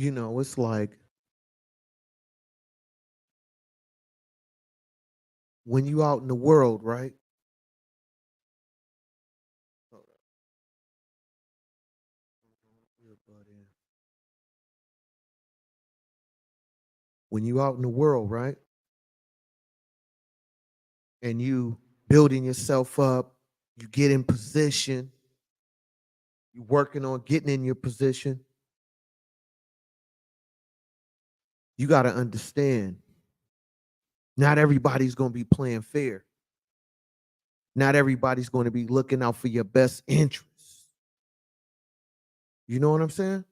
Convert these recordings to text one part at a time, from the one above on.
It's like when you out in the world, right? Hold up, earbud in. When you out in the world, right? And you building yourself up, you get in position, you working on getting in your position, you got to understand not everybody's going to be playing fair. Not everybody's going to be looking out for your best interests. You know what I'm saying?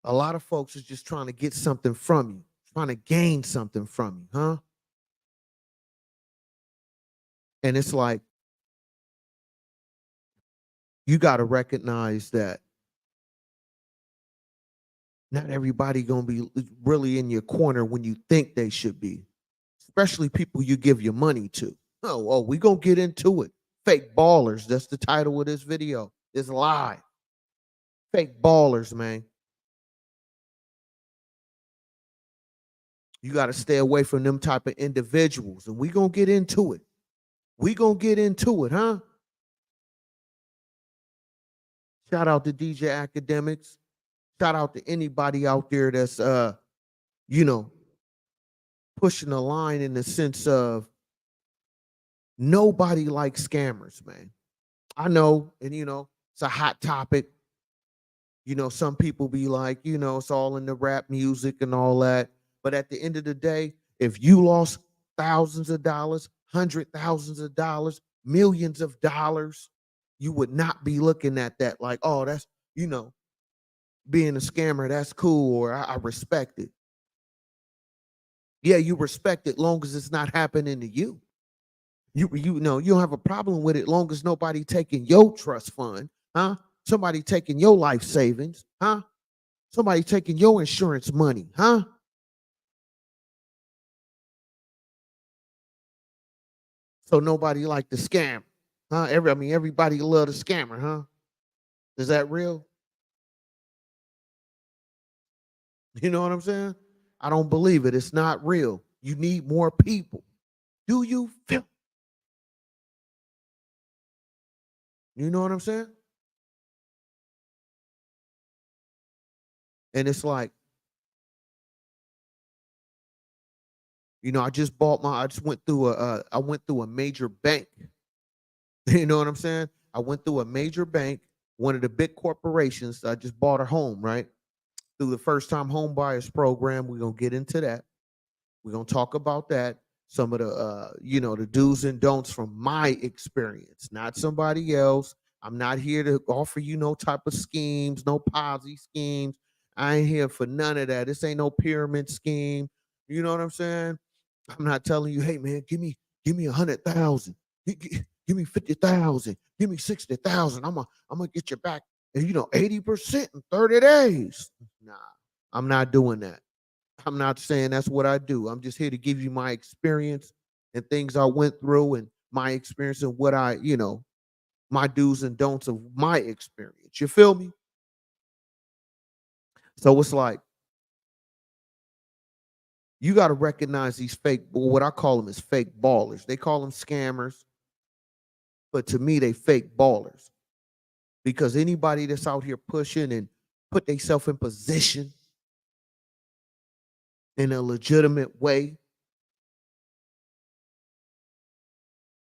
A lot of folks is just trying to get something from you, trying to gain something from you, huh? And it's like you got to recognize that not everybody going to be really in your corner when you think they should be, especially people you give your money to. Oh, we going to get into it. Fake ballers. That's the title of this video. It's live. Fake ballers, man. You got to stay away from them type of individuals. And we going to get into it. We going to get into it, huh? Shout out to DJ Academics. Shout out to anybody out there that's you know, pushing the line in the sense of nobody likes scammers, man. I know, and it's a hot topic. Some people be like, it's all in the rap music and all that. But at the end of the day, if you lost thousands of dollars, hundred thousands of dollars, millions of dollars, you would not be looking at that like, oh, that's, being a scammer, that's cool, or I respect it. Yeah, you respect it long as it's not happening to you. You don't have a problem with it long as nobody taking your trust fund, huh? Somebody taking your life savings, huh? Somebody taking your insurance money, huh? So nobody like the scam, huh? Everybody love the scammer, huh? Is that real? You know what I'm saying? I don't believe it. It's not real. You need more people. Do you feel? You know what I'm saying? And it's like, I just went through I went through a major bank. You know what I'm saying? I went through a major bank, one of the big corporations. I just bought a home, right? Through the first time home buyers program. We're gonna get into that. We're gonna talk about that. Some of the the do's and don'ts from my experience, not somebody else. I'm not here to offer you no type of schemes, no Ponzi schemes. I ain't here for none of that. This ain't no pyramid scheme. You know what I'm saying? I'm not telling you, hey man, give me 100,000, give me 50,000, give me 60,000. I'm gonna get you back, and 80% in 30 days. Nah, I'm not doing that. I'm not saying that's what I do. I'm just here to give you my experience and things I went through and my experience and what my do's and don'ts of my experience. You feel me? So it's like you got to recognize these fake, what I call them is fake ballers. They call them scammers, but to me, they fake ballers because anybody that's out here pushing and put themselves in position in a legitimate way,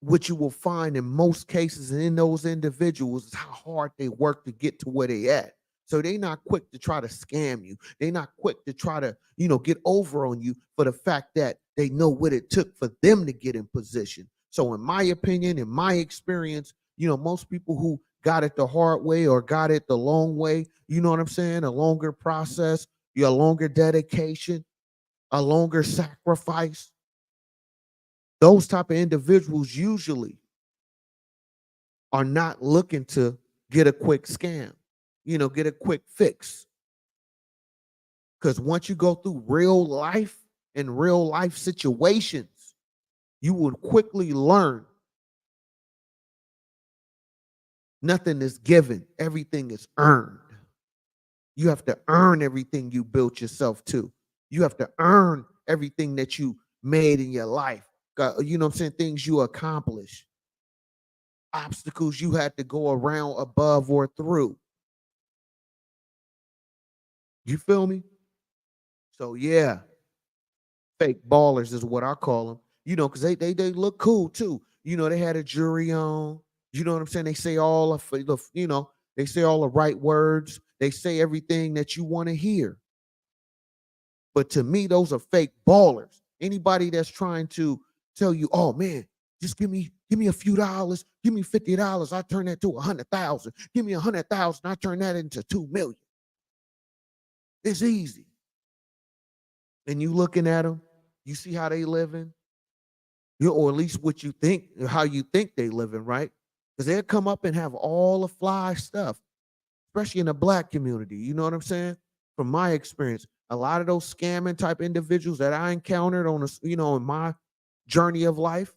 what you will find in most cases and in those individuals is how hard they work to get to where they at. So they not quick to try to scam you. They not quick to try to, get over on you for the fact that they know what it took for them to get in position. So in my opinion, in my experience, most people who got it the hard way or got it the long way, you know what I'm saying? A longer process, a longer dedication, a longer sacrifice. Those type of individuals usually are not looking to get a quick scam, get a quick fix. Because once you go through real life and real life situations, you will quickly learn nothing is given, everything is earned. You have to earn everything you built yourself to. You have to earn everything that you made in your life. You know what I'm saying? Things you accomplish, obstacles you had to go around, above, or through. You feel me? So yeah, fake ballers is what I call them. You know, because they look cool too. You know, they had a jury on. You know what I'm saying? They say all of the, you know, they say all the right words. They say everything that you want to hear. But to me, those are fake ballers. Anybody that's trying to tell you, oh man, just give me a few dollars, give me $50, I turn that to 100,000. Give me 100,000, I turn that into 2 million. It's easy. And you looking at them, you see how they living, or at least what you think, how you think they living, right? Because they'll come up and have all the fly stuff, especially in the black community. You know what I'm saying? From my experience, a lot of those scamming type individuals that I encountered on you know, in my journey of life,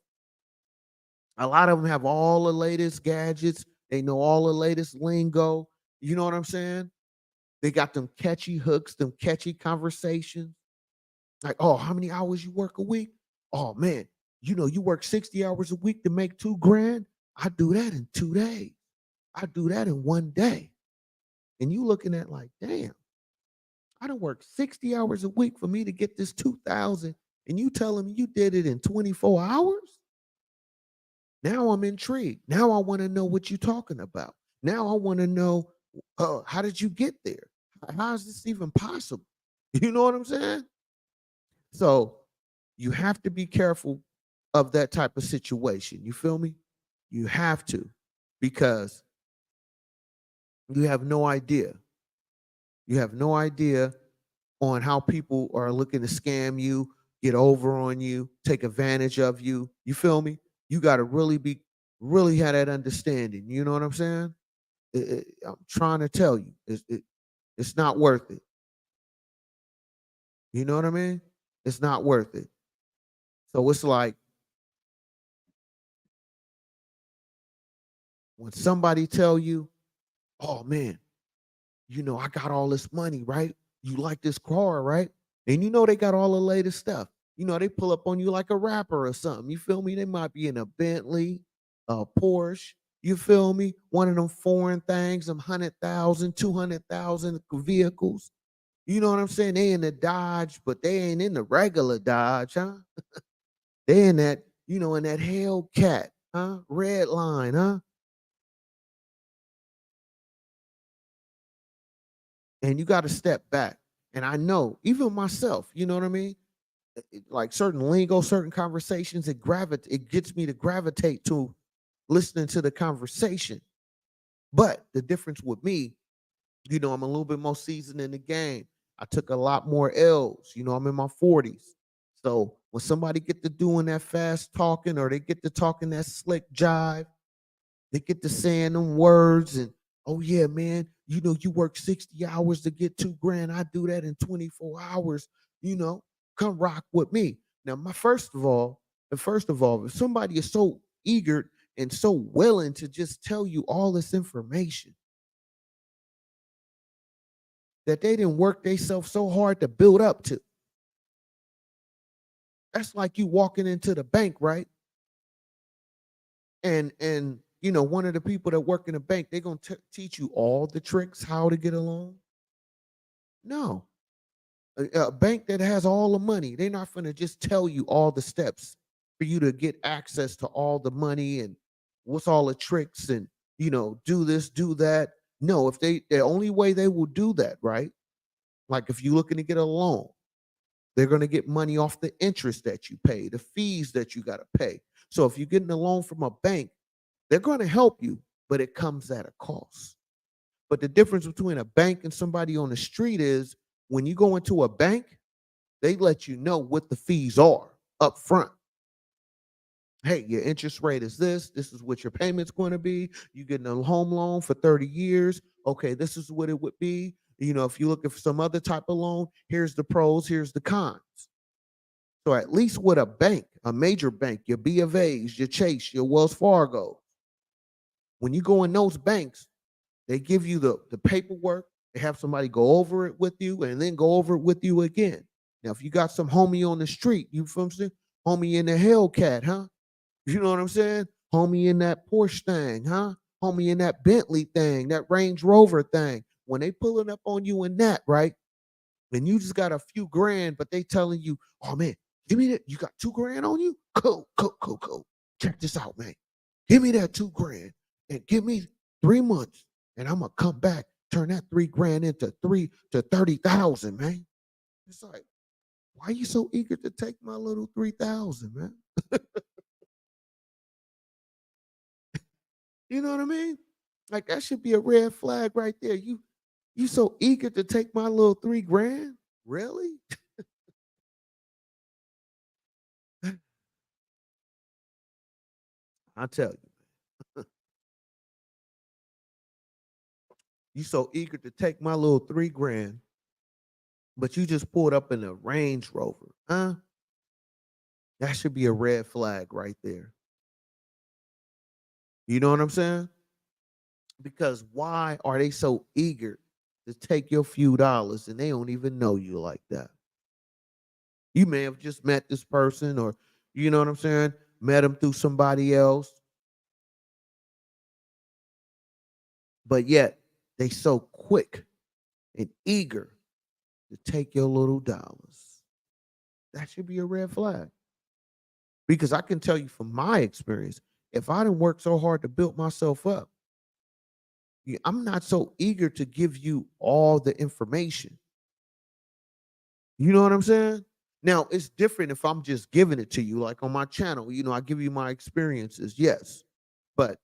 a lot of them have all the latest gadgets. They know all the latest lingo. You know what I'm saying? They got them catchy hooks, them catchy conversations. Like, oh, how many hours you work a week? Oh man, you know, you work 60 hours a week to make 2 grand. I do that in 2 days. I do that in one day. And you looking at like, damn, I don't work 60 hours a week for me to get this 2,000. And you telling me you did it in 24 hours? Now I'm intrigued. Now I want to know what you're talking about. Now I want to know, how did you get there? How is this even possible? You know what I'm saying? So you have to be careful of that type of situation. You feel me? You have to, because you have no idea. You have no idea on how people are looking to scam you, get over on you, take advantage of you. You feel me? You got to really have that understanding. You know what I'm saying? I'm trying to tell you, it's not worth it. You know what I mean? It's not worth it. So it's like when somebody tell you, "Oh man, you know I got all this money, right? You like this car, right?" And you know they got all the latest stuff. You know they pull up on you like a rapper or something. You feel me? They might be in a Bentley, a Porsche. You feel me? One of them foreign things, them 100,000, 200,000 vehicles. You know what I'm saying? They in the Dodge, but they ain't in the regular Dodge, huh? They in that, you know, in that Hellcat, huh? Red line, huh? And you got to step back. And I know, even myself, you know what I mean? Like certain lingo, certain conversations, it gets me to gravitate to listening to the conversation. But the difference with me, you know, I'm a little bit more seasoned in the game. I took a lot more L's. You know, I'm in my 40s. So when somebody get to doing that fast talking, or they get to talking that slick jive, they get to saying them words and, oh yeah, man, you know, you work 60 hours to get 2 grand. I do that in 24 hours. You know, come rock with me. Now, first of all, if somebody is so eager and so willing to just tell you all this information that they didn't work themselves so hard to build up to, that's like you walking into the bank, right? And you know, one of the people that work in the bank, they're gonna teach you all the tricks how to get a loan. No, a bank that has all the money, they're not going to just tell you all the steps for you to get access to all the money and what's all the tricks and, you know, do this, do that. No, if the only way they will do that, right? Like if you're looking to get a loan, they're going to get money off the interest that you pay, the fees that you got to pay. So if you're getting a loan from a bank, they're going to help you, but it comes at a cost. But the difference between a bank and somebody on the street is when you go into a bank, they let you know what the fees are up front. Hey, your interest rate is this. This is what your payment's going to be. You getting a home loan for 30 years. Okay, this is what it would be. You know, if you're looking for some other type of loan, here's the pros, here's the cons. So at least with a bank, a major bank, your B of A's, your Chase, your Wells Fargo, when you go in those banks, they give you the paperwork. They have somebody go over it with you and then go over it with you again. Now, if you got some homie on the street, you feel what I'm saying? Homie in the Hellcat, huh? You know what I'm saying? Homie in that Porsche thing, huh? Homie in that Bentley thing, that Range Rover thing. When they pulling up on you in that, right? And you just got a few grand, but they telling you, oh man, give me that. You got 2 grand on you? Cool, cool, cool, cool. Check this out, man. Give me that 2 grand and give me 3 months. And I'm gonna come back, turn that 3 grand into 30,000, man. It's like, why are you so eager to take my little 3,000, man? You know what I mean? Like that should be a red flag right there. You so eager to take my little 3 grand? Really? I tell you, you so eager to take my little 3 grand, but you just pulled up in a Range Rover, huh? That should be a red flag right there. You know what I'm saying? Because why are they so eager to take your few dollars and they don't even know you like that? You may have just met this person, or you know what I'm saying, met them through somebody else, but yet they so quick and eager to take your little dollars. That should be a red flag. Because I can tell you from my experience, if I didn't work so hard to build myself up, I'm not so eager to give you all the information. You know what I'm saying? Now, it's different if I'm just giving it to you, like on my channel, I give you my experiences, yes. But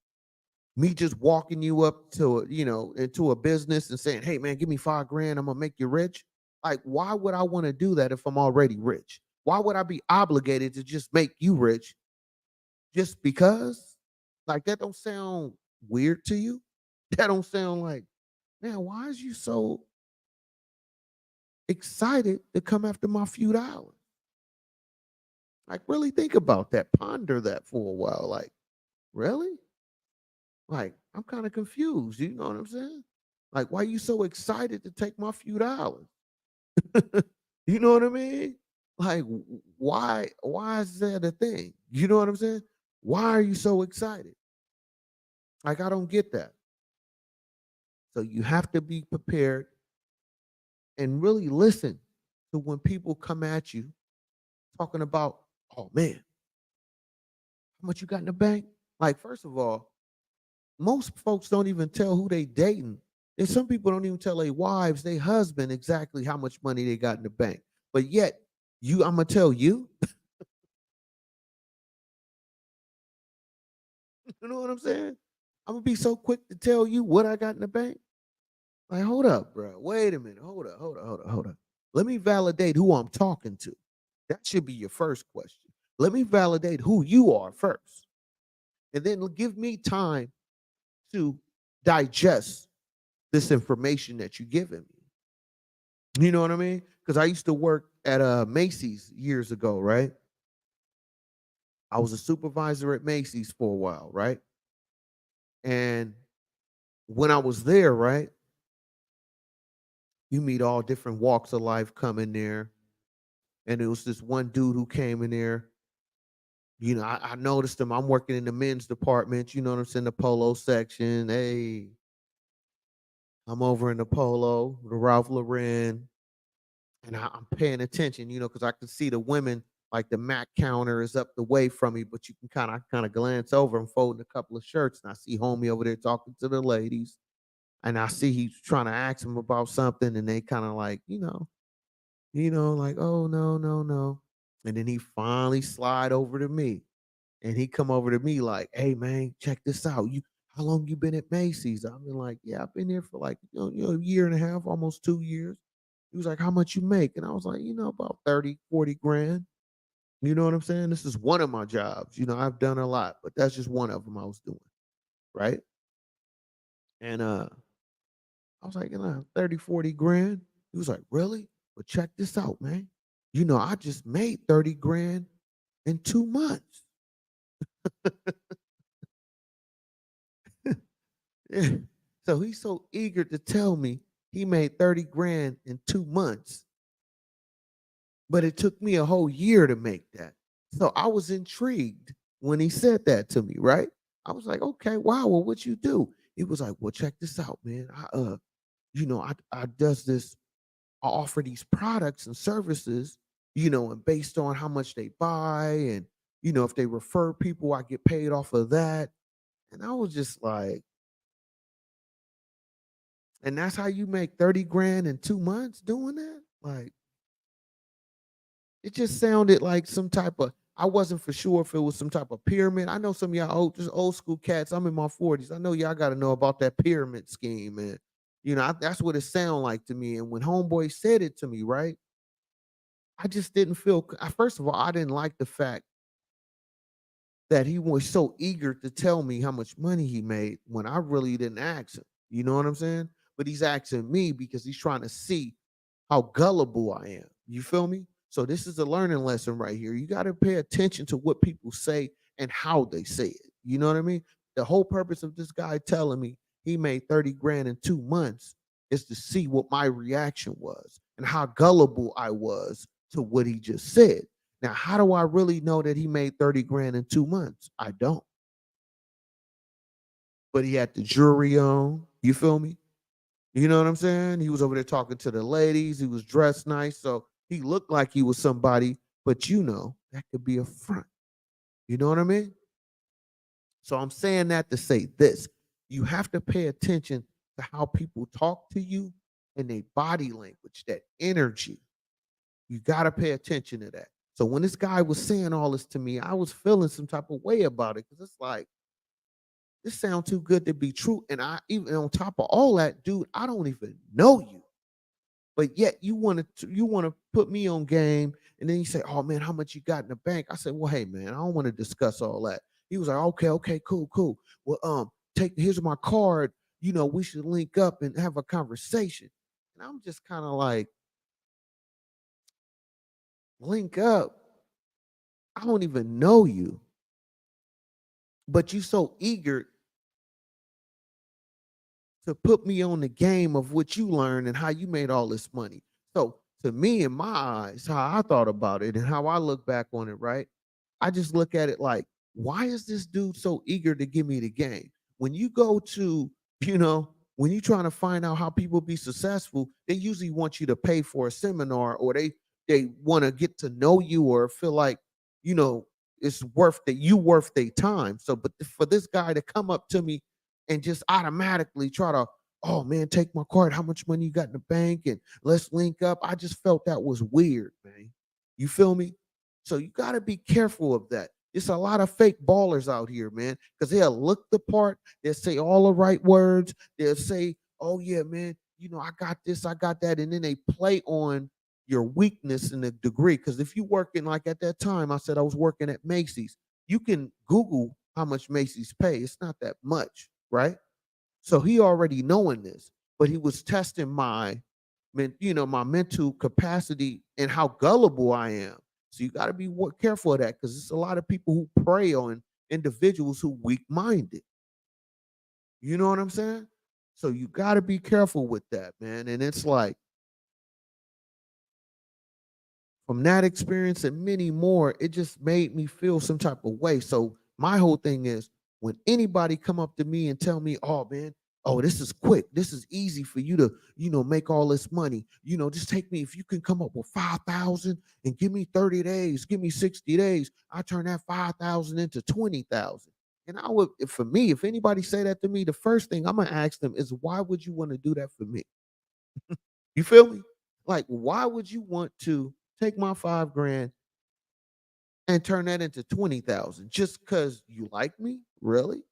me just walking you up to, into a business and saying, hey, man, give me 5 grand, I'm going to make you rich. Like, why would I want to do that if I'm already rich? Why would I be obligated to just make you rich just because? Like, that don't sound weird to you? That don't sound like, man, why is you so excited to come after my few dollars? Like, really think about that. Ponder that for a while. Like, really? Like, I'm kind of confused. You know what I'm saying? Like, why you so excited to take my few dollars? You know what I mean? Like, why is that a thing? You know what I'm saying? Why are you so excited? Like, I don't get that. So you have to be prepared and really listen to when people come at you talking about, oh man, how much you got in the bank? Like, first of all, most folks don't even tell who they dating. And some people don't even tell their wives, their husband, exactly how much money they got in the bank. But yet, I'm gonna tell you, you know what I'm saying? I'm gonna be so quick to tell you what I got in the bank. Like, hold up, bro. Wait a minute. Hold up. Let me validate who I'm talking to. That should be your first question. Let me validate who you are first. And then give me time to digest this information that you're giving me. You know what I mean? Because I used to work at Macy's years ago, right? I was a supervisor at Macy's for a while, right? And when I was there, right, you meet all different walks of life coming there. And it was this one dude who came in there. I noticed him. I'm working in the men's department, you know what I'm saying, the polo section. Hey, I'm over in the polo, the Ralph Lauren, and I'm paying attention, because I can see the women, like the Mac counter is up the way from me, but you can kind of glance over and folding a couple of shirts, and I see homie over there talking to the ladies, and I see he's trying to ask him about something, and they kind of like, like, oh no, no, no, and then he finally slide over to me, and he come over to me like, hey man, check this out. How long you been at Macy's? I've been like, yeah, I've been here for like a year and a half, almost 2 years. He was like, how much you make? And I was like, about 30, 40 grand. You know what I'm saying? This is one of my jobs. I've done a lot, but that's just one of them I was doing. Right. And I was like, 30, 40 grand. He was like, really? But check this out, man. I just made 30 grand in 2 months. Yeah. So he's so eager to tell me he made 30 grand in 2 months, but it took me a whole year to make that. So I was intrigued when he said that to me, right? I was like, okay, wow, well, what you do? He was like, well, check this out, man. I does this, I offer these products and services, and based on how much they buy and if they refer people, I get paid off of that. And I was just like, and that's how you make 30 grand in 2 months doing that? Like, it just sounded like some type of, I wasn't for sure if it was some type of pyramid. I know some of y'all just old school cats. I'm in my 40s. I know y'all got to know about that pyramid scheme. And, that's what it sounded like to me. And when Homeboy said it to me, right? I just didn't feel, first of all, I didn't like the fact that he was so eager to tell me how much money he made when I really didn't ask him. You know what I'm saying? But he's asking me because he's trying to see how gullible I am. You feel me? So this is a learning lesson right here. You got to pay attention to what people say and how they say it. You know what I mean? The whole purpose of this guy telling me he made 30 grand in 2 months is to see what my reaction was and how gullible I was to what he just said. Now, how do I really know that he made 30 grand in 2 months? I don't. But he had the jewelry on. You feel me? You know what I'm saying? He was over there talking to the ladies. He was dressed nice. So he looked like he was somebody, but that could be a front. You know what I mean? So I'm saying that to say this. You have to pay attention to how people talk to you and their body language, that energy. You got to pay attention to that. So when this guy was saying all this to me, I was feeling some type of way about it because it's like, this sounds too good to be true. And I, even on top of all that, dude, I don't even know you. But yet you want to put me on game, and then you say, "Oh man, how much you got in the bank?" I said, "Well, hey man, I don't want to discuss all that." He was like, "Okay, okay, cool, cool. Well, here's my card. We should link up and have a conversation." And I'm just kind of like, link up? I don't even know you, but you so eager to put me on the game of what you learned and how you made all this money. So to me, in my eyes, how I thought about it and how I look back on it, right? I just look at it like, why is this dude so eager to give me the game? When you go to, when you're trying to find out how people be successful, they usually want you to pay for a seminar, or they want to get to know you or feel like, you know, it's worth their time. So, but for this guy to come up to me and just automatically try to, oh man, take my card. How much money you got in the bank? And let's link up. I just felt that was weird, man. You feel me? So you got to be careful of that. It's a lot of fake ballers out here, man, because they'll look the part. They'll say all the right words. They'll say, oh yeah, man, I got this, I got that. And then they play on your weakness in a degree. Because if you working, like at that time, I said I was working at Macy's. You can Google how much Macy's pay. It's not that much, right? So he already knowing this, but he was testing my mental capacity and how gullible I am. So you got to be careful of that because there's a lot of people who prey on individuals who weak minded. You know what I'm saying? So you got to be careful with that, man. And it's like, from that experience and many more, it just made me feel some type of way. So my whole thing is, when anybody come up to me and tell me, "Oh man, oh this is quick, this is easy for you to make all this money. Just take me, if you can come up with 5,000 and give me 30 days, give me 60 days, I turn that 5,000 into 20,000." And I would, for me, if anybody say that to me, the first thing I'm gonna ask them is, why would you want to do that for me? You feel me? Like, why would you want to take my 5 grand and turn that into 20,000 just because you like me? Really?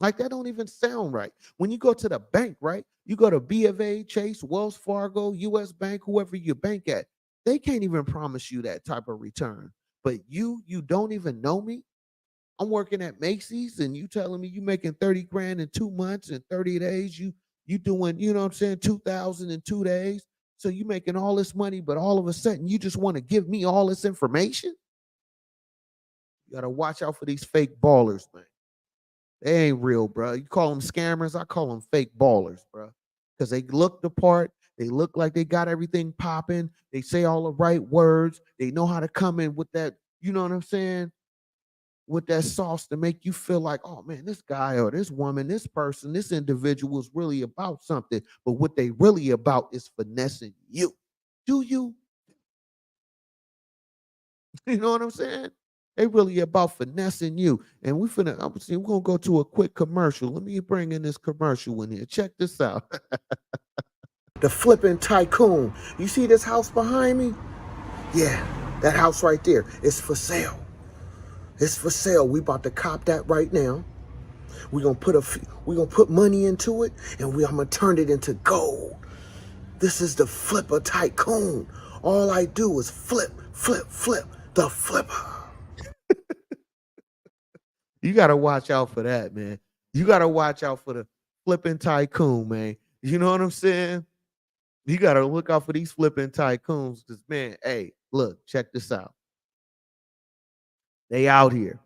Like, that don't even sound right. When you go to the bank, right? You go to B of A, Chase, Wells Fargo, US Bank, whoever you bank at, they can't even promise you that type of return. But you don't even know me. I'm working at Macy's and you telling me you making 30 grand in 2 months and 30 days. You doing, you know what I'm saying, 2,000 in 2 days. So you making all this money, but all of a sudden you just want to give me all this information? You gotta watch out for these fake ballers, man. They ain't real, bro. You call them scammers, I call them fake ballers, bro. because they look the part. They look like they got everything popping. They say all the right words. They know how to come in with that, you know what I'm saying? With that sauce to make you feel like, oh man, this guy or this woman, this person, this individual is really about something. But what they really about is finessing you. Do you? You know what I'm saying? They really about finessing you. And we're gonna go to a quick commercial. Let me bring in this commercial in here. Check this out. The flipping tycoon. You see this house behind me? Yeah, that house right there. It's for sale. It's for sale. We about to cop that right now. We're gonna put money into it, and I'm gonna turn it into gold. This is the flipper tycoon. All I do is flip, flip, flip. The flipper. You gotta watch out for that, man. You gotta watch out for the flipping tycoon, man. You know what I'm saying? You gotta look out for these flipping tycoons, because man, hey, look, check this out. They out here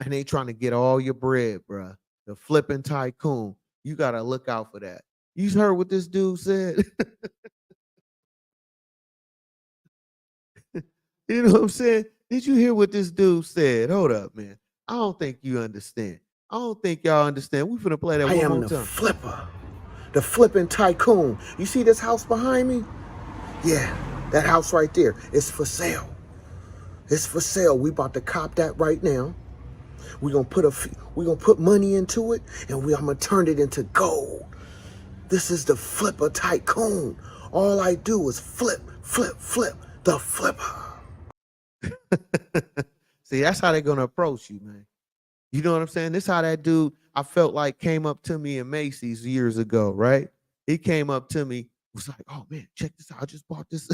and they trying to get all your bread, bruh. The flipping tycoon. You gotta look out for that. You heard what this dude said? You know what I'm saying? Did you hear what this dude said? Hold up, man. I don't think you understand. I don't think y'all understand. We finna play that one more time. I am the flipper. The flipping tycoon. You see this house behind me? Yeah, that house right there. It's for sale. It's for sale. We about to cop that right now. We're gonna put money into it, and I'm gonna turn it into gold. This is the flipper tycoon. All I do is flip, flip, flip. The flipper. See, that's how they're gonna approach you, man. You know what I'm saying? This how that dude I felt like came up to me in Macy's years ago, right? He came up to me, was like, "Oh man, check this out! I just bought this."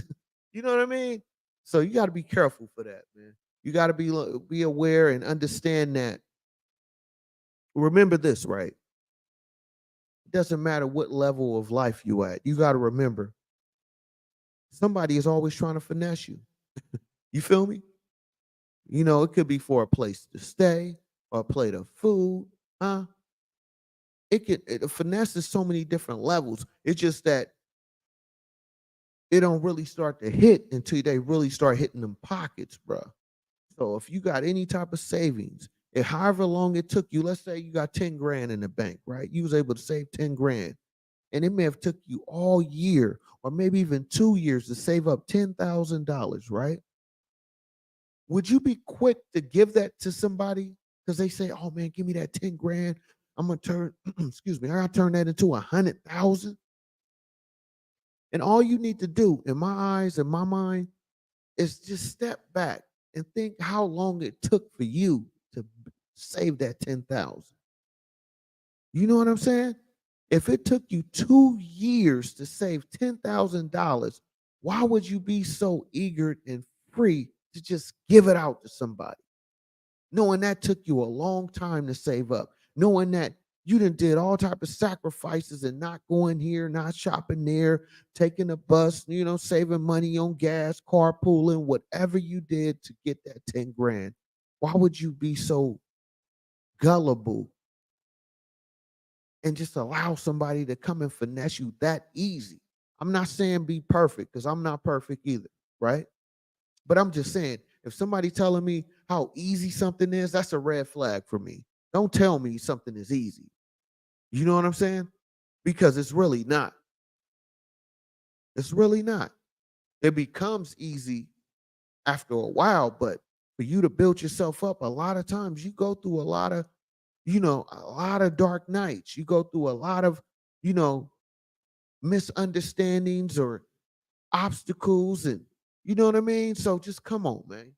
You know what I mean? So you got to be careful for that, man. You got to be aware and understand that. Remember this, right? It doesn't matter what level of life you at. You got to remember, somebody is always trying to finesse you. You feel me? You know, it could be for a place to stay or a plate of food. Finesse is so many different levels. It's just that it don't really start to hit until they really start hitting them pockets, bro. So if you got any type of savings, and however long it took you, let's say you got 10 grand in the bank, right? You was able to save 10 grand. And it may have took you all year or maybe even 2 years to save up $10,000, right? Would you be quick to give that to somebody? Because they say, oh man, give me that 10 grand. I'm gonna turn, excuse me, I gotta turn that into 100,000. And all you need to do, in my eyes, in my mind, is just step back and think how long it took for you to save that 10,000. You know what I'm saying? If it took you 2 years to save $10,000, why would you be so eager and free to just give it out to somebody? Knowing that took you a long time to save up, knowing that you did all type of sacrifices and not going here, not shopping there, taking a bus, saving money on gas, carpooling, whatever you did to get that 10 grand. Why would you be so gullible and just allow somebody to come and finesse you that easy? I'm not saying be perfect, because I'm not perfect either, right? But I'm just saying, if somebody telling me how easy something is, that's a red flag for me. Don't tell me something is easy. You know what I'm saying? Because it's really not. It's really not. It becomes easy after a while, but for you to build yourself up, a lot of times you go through a lot of, a lot of dark nights. You go through a lot of, you know, misunderstandings or obstacles, and you know what I mean? So just come on, man.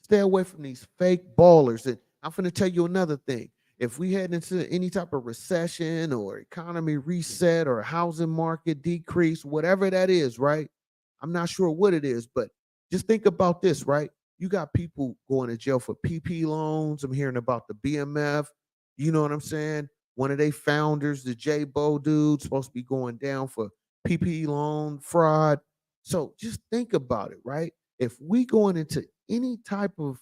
Stay away from these fake ballers. And I'm going to tell you another thing. If we head into any type of recession or economy reset or housing market decrease, whatever that is, right? I'm not sure what it is, but just think about this, right? You got people going to jail for PP loans. I'm hearing about the BMF. You know what I'm saying? One of their founders, the J Bo dude, supposed to be going down for PP loan fraud. So just think about it, right? If we going into any type of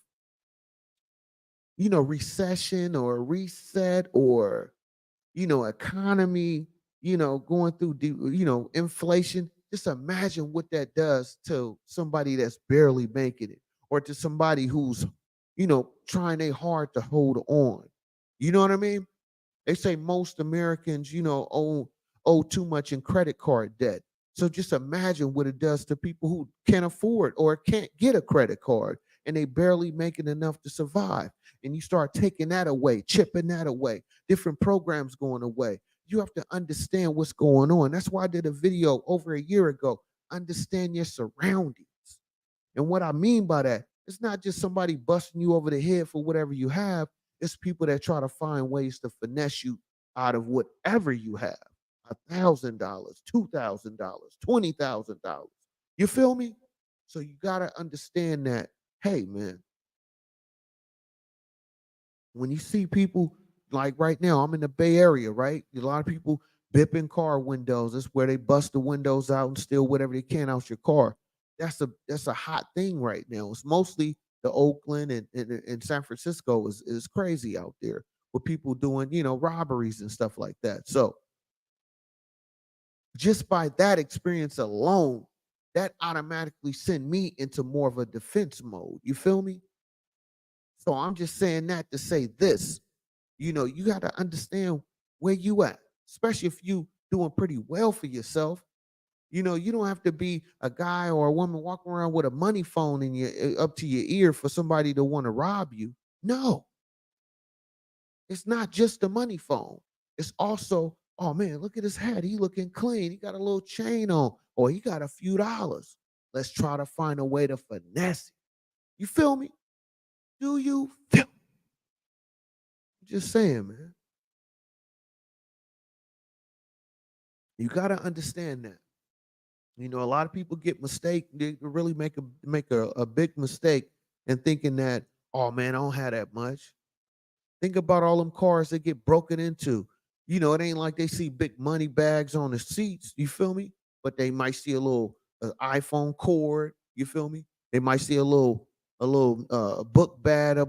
recession or reset or economy, going through inflation. Just imagine what that does to somebody that's barely making it, or to somebody who's, trying their hard to hold on. You know what I mean? They say most Americans, owe too much in credit card debt. So just imagine what it does to people who can't afford or can't get a credit card, and they barely making enough to survive. And you start taking that away, chipping that away, different programs going away. You have to understand what's going on. That's why I did a video over a year ago. Understand your surroundings. And what I mean by that, it's not just somebody busting you over the head for whatever you have. It's people that try to find ways to finesse you out of whatever you have. $1,000, $2,000, $20,000. You feel me? So you gotta understand that. Hey, man, when you see people like right now, I'm in the Bay Area, right? A lot of people bipping car windows. That's where they bust the windows out and steal whatever they can out your car. That's a hot thing right now. It's mostly the Oakland and San Francisco is crazy out there with people doing, robberies and stuff like that. So just by that experience alone, that automatically send me into more of a defense mode. You feel me? So I'm just saying that to say this. You got to understand where you at, especially if you doing pretty well for yourself. You don't have to be a guy or a woman walking around with a money phone in your up to your ear for somebody to want to rob you. No, it's not just the money phone. It's also, oh man, look at his hat. He looking clean. He got a little chain on, or he got a few dollars. Let's try to find a way to finesse it. You feel me? Do you feel? Just saying, man. You got to understand that. A lot of people get mistake. They really make a big mistake in thinking that, oh man, I don't have that much. Think about all them cars that get broken into. It ain't like they see big money bags on the seats. You feel me? But they might see a little iPhone cord. You feel me? They might see a book bag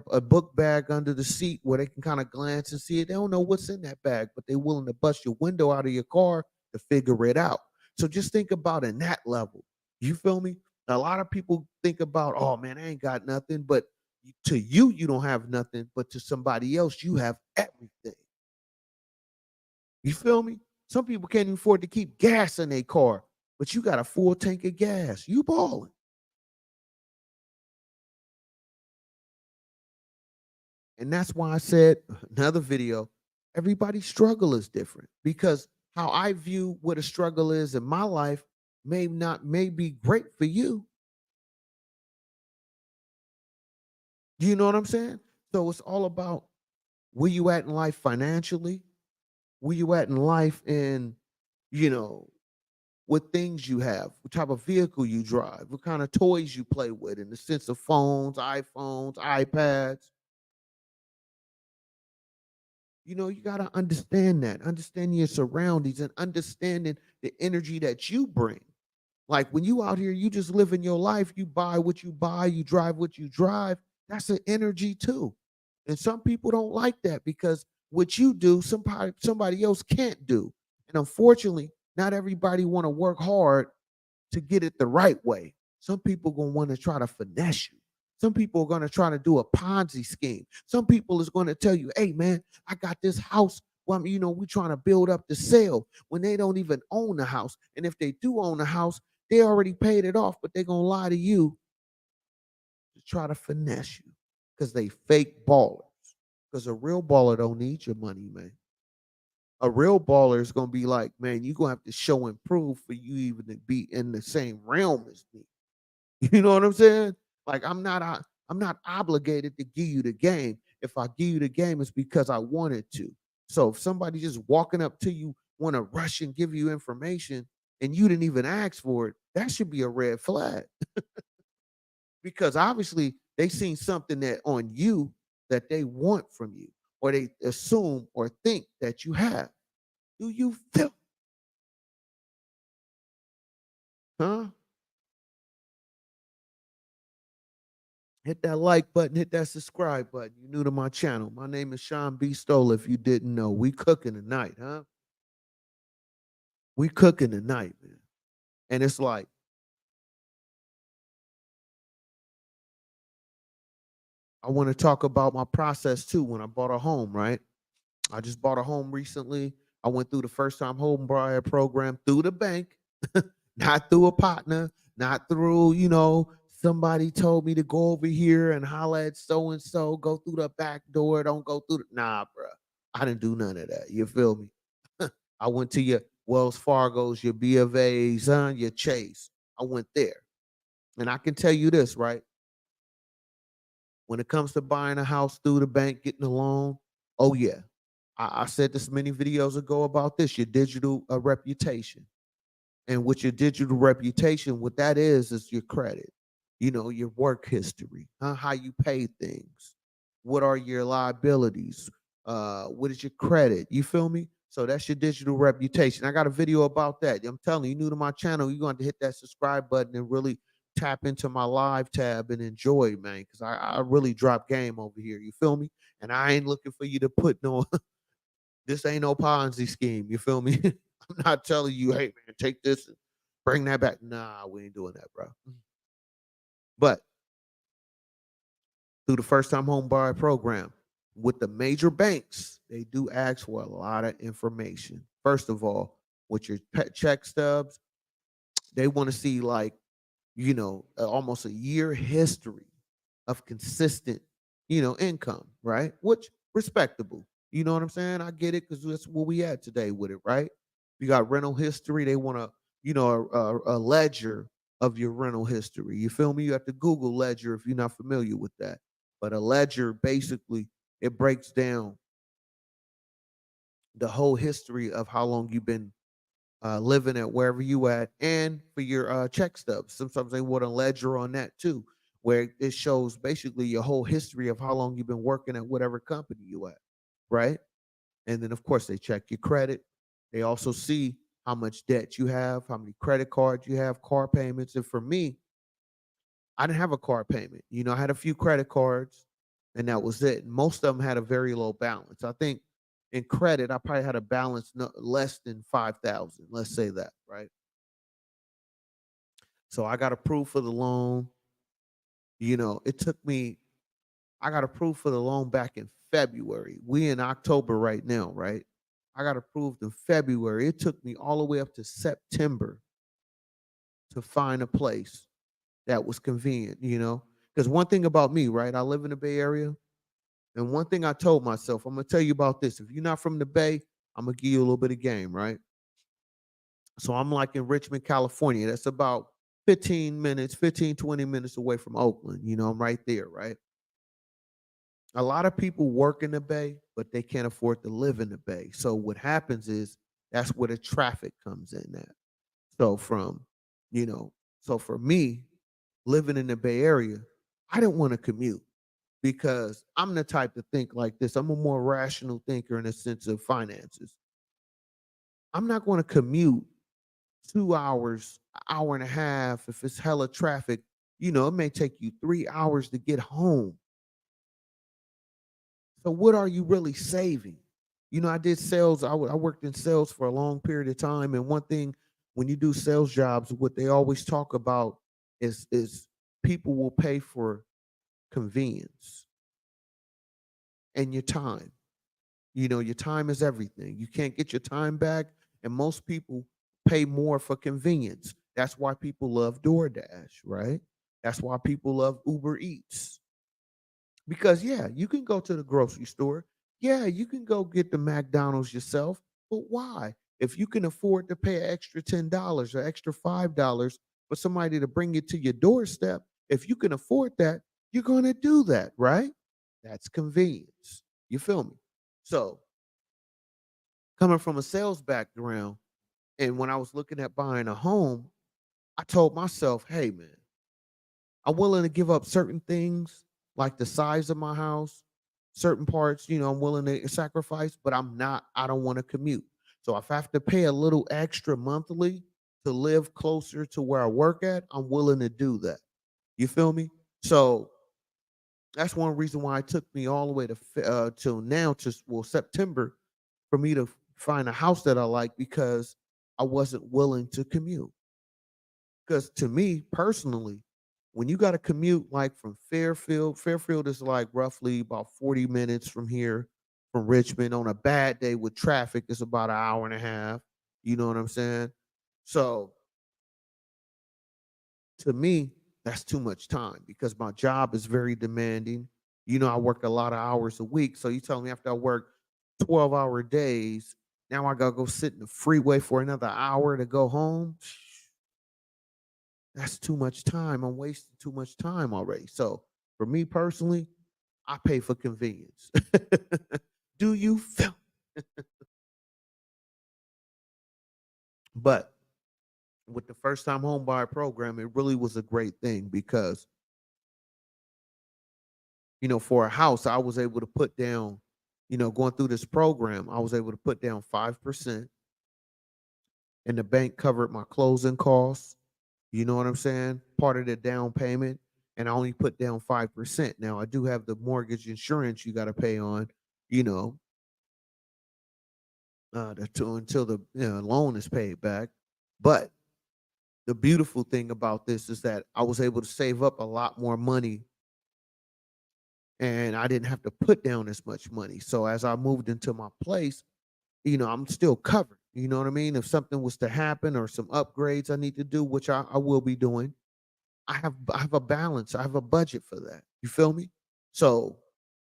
under the seat where they can kind of glance and see it. They don't know what's in that bag, but they're willing to bust your window out of your car to figure it out. So just think about in that level. You feel me? A lot of people think about, oh man, I ain't got nothing, but to you, you don't have nothing, but to somebody else, you have everything. You feel me? Some people can't even afford to keep gas in their car, but you got a full tank of gas. You balling. And that's why I said another video, everybody's struggle is different because how I view what a struggle is in my life may be great for you. You know what I'm saying? So it's all about where you at in life financially, where you at in life in, you know, what things you have, what type of vehicle you drive, what kind of toys you play with in the sense of phones, iPhones, iPads. You got to understand that, understand your surroundings and understanding the energy that you bring. Like when you out here, you just living your life, you buy what you buy, you drive what you drive. That's an energy too. And some people don't like that because what you do, somebody else can't do. And unfortunately, not everybody want to work hard to get it the right way. Some people gonna want to try to finesse you. Some people are gonna try to do a Ponzi scheme. Some people is gonna tell you, "Hey, man, I got this house. Well, we trying to build up the sale when they don't even own the house. And if they do own the house, they already paid it off, but they're gonna lie to you to try to finesse you because they fake ballers. Because a real baller don't need your money, man. A real baller is gonna be like, man, you're gonna have to show and prove for you even to be in the same realm as me. You know what I'm saying? Like I'm not obligated to give you the game. If I give you the game, it's because I wanted to. So if somebody just walking up to you want to rush and give you information and you didn't even ask for it, that should be a red flag because obviously they seen something that on you that they want from you or they assume or think that you have. Do you feel? Huh? Hit that like button, hit that subscribe button. You new to my channel. My name is Sean B. Stoller. If you didn't know, we cooking tonight, huh? We cooking tonight, man. And it's like, I want to talk about my process too when I bought a home, right? I just bought a home recently. I went through the first time home buyer program through the bank, not through a partner, not through, somebody told me to go over here and holla at so and so, go through the back door, don't go through the nah, bro. I didn't do none of that. You feel me? I went to your Wells Fargo's, your B of A's, your Chase. I went there. And I can tell you this, right? When it comes to buying a house through the bank, getting a loan, oh yeah. I said this many videos ago about this, your digital reputation. And with your digital reputation, what that is your credit, your work history, how you pay things, what are your liabilities, what is your credit, you feel me? So that's your digital reputation. I got a video about that. I'm telling you, new to my channel, you're going to hit that subscribe button and really tap into my live tab and enjoy, man, because I really drop game over here, you feel me? And I ain't looking for you to put no this ain't no Ponzi scheme. You feel me? I'm not telling you, hey man, take this and bring that back. Nah, we ain't doing that, bro. But through the first time home buyer program with the major banks, they do ask for a lot of information. First of all, with your pet check stubs, they want to see like, almost a year history of consistent, income, right? Which respectable. You know what I'm saying? I get it because that's where we at today with it, right? You got rental history. They want to, a ledger of your rental history. You feel me? You have to Google ledger if you're not familiar with that. But a ledger basically it breaks down the whole history of how long you've been living at wherever you at, and for your check stubs. Sometimes they want a ledger on that too, where it shows basically your whole history of how long you've been working at whatever company you at, right? And then of course they check your credit. They also see how much debt you have, how many credit cards you have, car payments. And for me, I didn't have a car payment. I had a few credit cards, and that was it. Most of them had a very low balance. I think in credit, I probably had a balance less than 5,000. Let's say that, right? So I got approved for the loan. It took me. I got approved for the loan back in February. We in October right now, right? I got approved in February. It took me all the way up to September to find a place that was convenient. Because one thing about me, right? I live in the Bay Area. And one thing I told myself, I'm gonna tell you about this. If you're not from the Bay, I'm gonna give you a little bit of game, right? So I'm like in Richmond, California. That's about 15 minutes, 15, 20 minutes away from Oakland. I'm right there, right? A lot of people work in the Bay, but they can't afford to live in the Bay. So what happens is that's where the traffic comes in at. So you know, so for me, living in the Bay Area, I didn't want to commute because I'm the type to think like this. I'm a more rational thinker in a sense of finances. I'm not going to commute 2 hours, hour and a half if it's hella traffic. It may take you 3 hours to get home. So what are you really saving? I did sales. I worked in sales for a long period of time, and one thing when you do sales jobs, what they always talk about is people will pay for convenience and your time. Your time is everything. You can't get your time back, and most people pay more for convenience. That's why people love DoorDash, right? That's why people love Uber Eats. Because yeah, you can go to the grocery store. Yeah, you can go get the McDonald's yourself. But why? If you can afford to pay an extra $10 or extra $5 for somebody to bring it to your doorstep, if you can afford that, you're going to do that, right? That's convenience. You feel me? So, coming from a sales background, and when I was looking at buying a home, I told myself, hey, man, I'm willing to give up certain things like the size of my house, certain parts, I'm willing to sacrifice, but I don't want to commute. So if I have to pay a little extra monthly to live closer to where I work at, I'm willing to do that. You feel me? So That's one reason why it took me all the way to till now, to well, September, for me to find a house that I like, because I wasn't willing to commute. Because to me personally, when you got to commute like from Fairfield is like roughly about 40 minutes from here, from Richmond. On a bad day with traffic, it's about an hour and a half. You know what I'm saying? So to me, that's too much time, because my job is very demanding. I work a lot of hours a week. So you tell me, after I work 12-hour days, now I gotta go sit in the freeway for another hour to go home. That's too much time. I'm wasting too much time already. So for me personally, I pay for convenience. Do you feel? But with the first time home buyer program, it really was a great thing, because for a house, I was able to put down, going through this program, I was able to put down 5%, and the bank covered my closing costs. You know what I'm saying? Part of the down payment, and I only put down 5%. Now I do have the mortgage insurance you got to pay on, you know, until the loan is paid back. But the beautiful thing about this is that I was able to save up a lot more money, and I didn't have to put down as much money. So as I moved into my place, I'm still covered. You know what I mean? If something was to happen, or some upgrades I need to do, which I will be doing, I have a balance. I have a budget for that. You feel me? So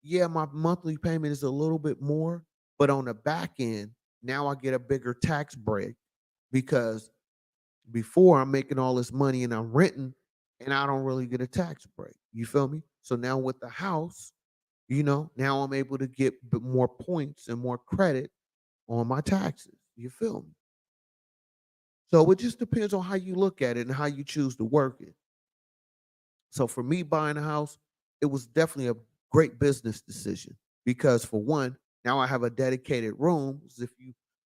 yeah, my monthly payment is a little bit more, but on the back end, now I get a bigger tax break, because before, I'm making all this money and I'm renting, and I don't really get a tax break. You feel me? So now with the house, now I'm able to get more points and more credit on my taxes. You feel me? So it just depends on how you look at it and how you choose to work it. So for me, buying a house, it was definitely a great business decision, because for one, now I have a dedicated room.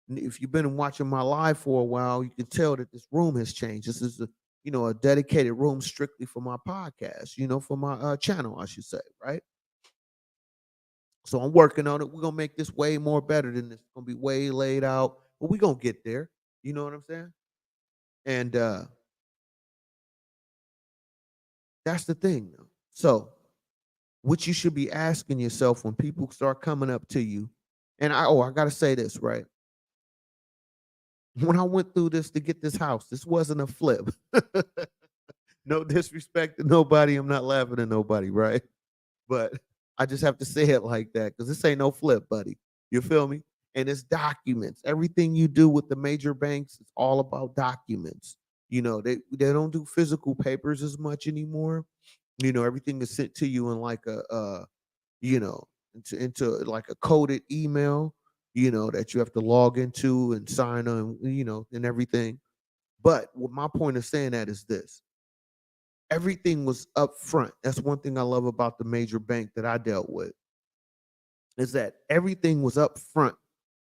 If you've been watching my live for a while, you can tell that this room has changed. This is a dedicated room strictly for my podcast, for my channel, I should say, right? So I'm working on it. We're gonna make this way more better than this. It's gonna be way laid out, but we're gonna get there. You know what I'm saying? And that's the thing, though. So what you should be asking yourself when people start coming up to you, and I gotta say this, right? When I went through this to get this house, this wasn't a flip. No disrespect to nobody. I'm not laughing at nobody, right? But I just have to say it like that, because this ain't no flip, buddy. You feel me? And it's documents. Everything you do with the major banks, it's all about documents. They don't do physical papers as much anymore. Everything is sent to you in like you know, into like a coded email, that you have to log into and sign on, and everything. But what my point of saying that is this: everything was up front. That's one thing I love about the major bank that I dealt with, is that everything was up front